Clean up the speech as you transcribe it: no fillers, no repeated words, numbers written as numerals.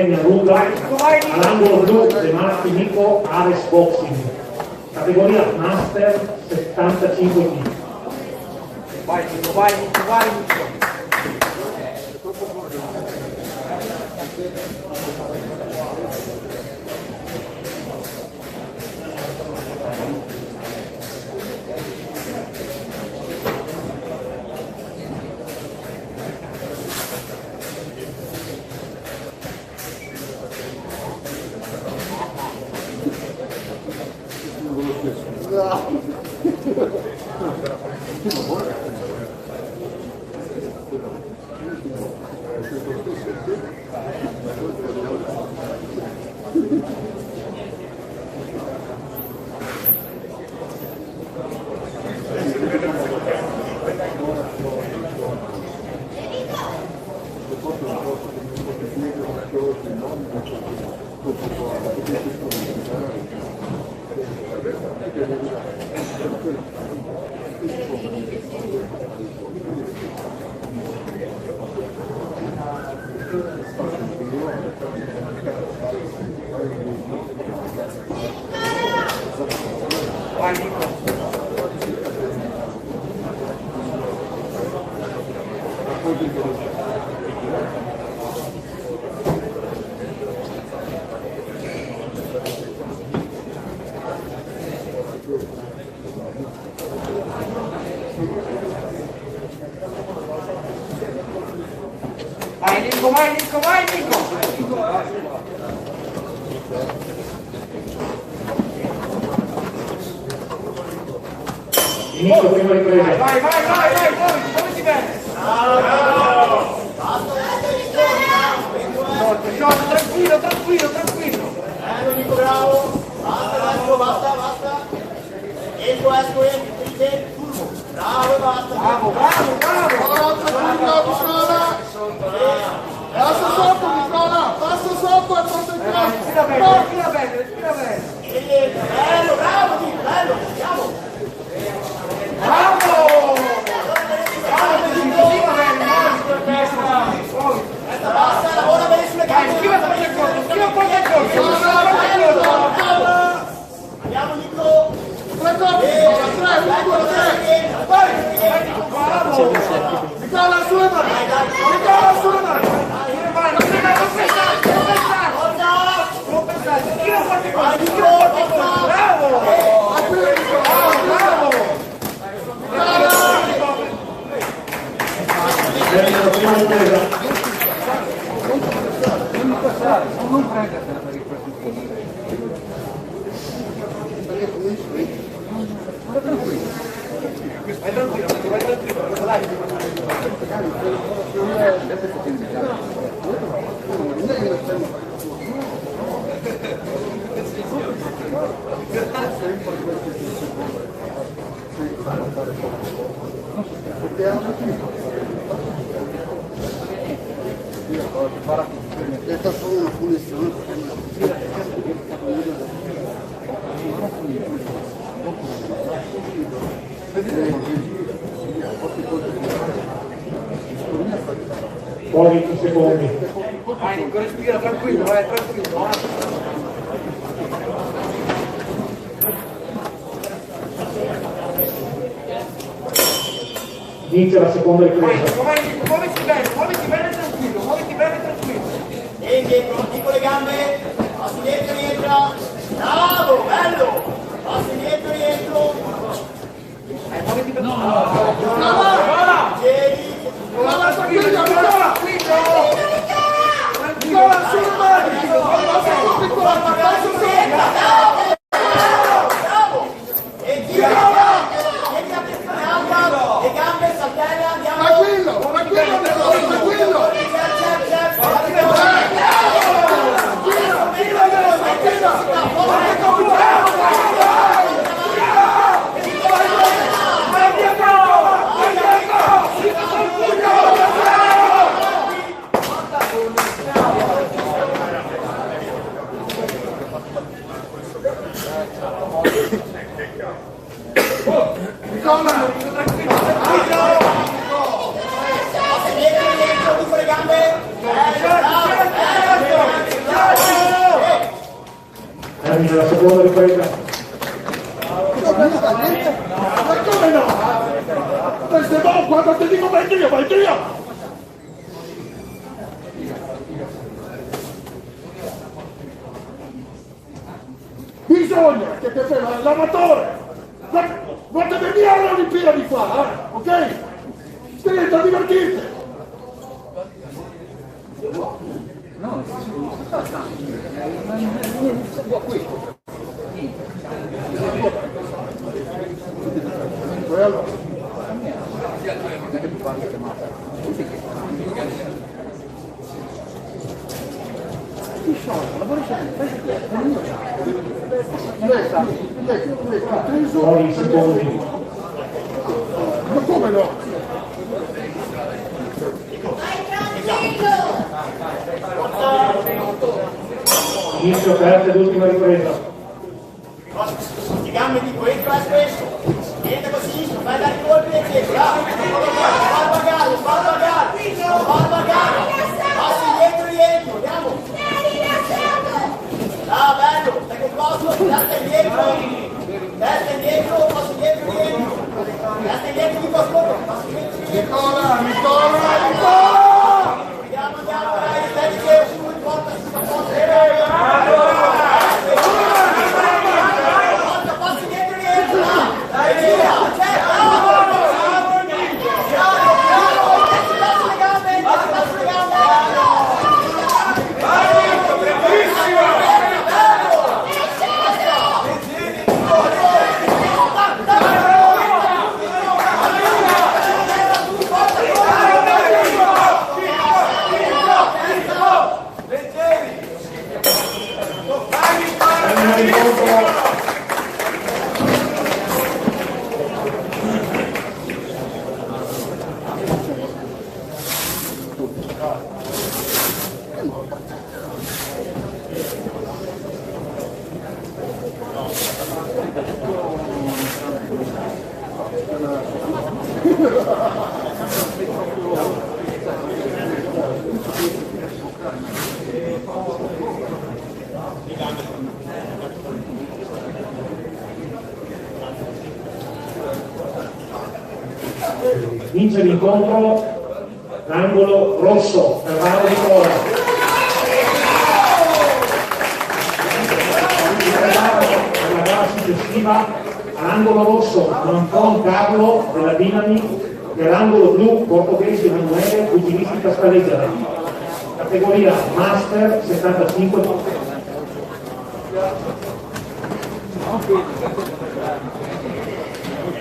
Bohemia Ruga, all'angolo blu De Marchi Nico Ares Boxing, categoria Master 75 kg. Vai, vai. Vai Nico! Inizio prima ripresa. Vai, come ti vede? Tranquillo. Nico, bravo. Basta. Esco, turbo. Bravo, basta. Bravo. Passa sotto e concentrato. Respira bene. Bello, bello, andiamo. Bravo! Così va bene, Basta, lavora bene sulle gambe. schiva porta il corso. Andiamo Nico. 3 colpi, 3. Vai, bravo! Nicola, sulle mani. Non pensare, schiva porta il corso. Bravo! Prima ripresa. Non prendertela per il prossimo. Vai tranquillo, dai. Questa solo una punizione. Poi 20 secondi. Vai Nico, respira, tranquillo. Inizia la seconda ripresa. Vai Nico, muoviti bene tranquillo. E indietro, con le gambe, passi indietro, rientra. Bravo, bello. Passi indietro, rientro. Muoviti bene. Nicola, sulle mani. Bravo. E gira. Tieni la pressione alta. Le gambe, saltella, andiamo. Tranquillo. nella seconda ripresa. Ma come no? Questo è buono, quando ti dico vai via! Bisogna che per l'amatore non deve venire alle Olimpiadi qua, ok? Stai a divertirti! No, questo. Poi secondi. Ma come no? Inizio terza ed ultima ripresa. Le gambe tipo entra spesso, entra così, fai dare i colpi e dietro, sbarba gara, passi indietro, andiamo. Ah, bello, stai composto, testa indietro, passi indietro, testa indietro, mi passi indietro. Nicola! Andiamo, dai, stai dietro, su, porta, si fa Vince l'incontro l'angolo rosso, Ferraro di Cora. La gara successiva all'angolo rosso Manfron Carlo della Dinami e all'angolo blu Portoghese Emanuele Pugilistica Staleggiare. Categoria Master 75.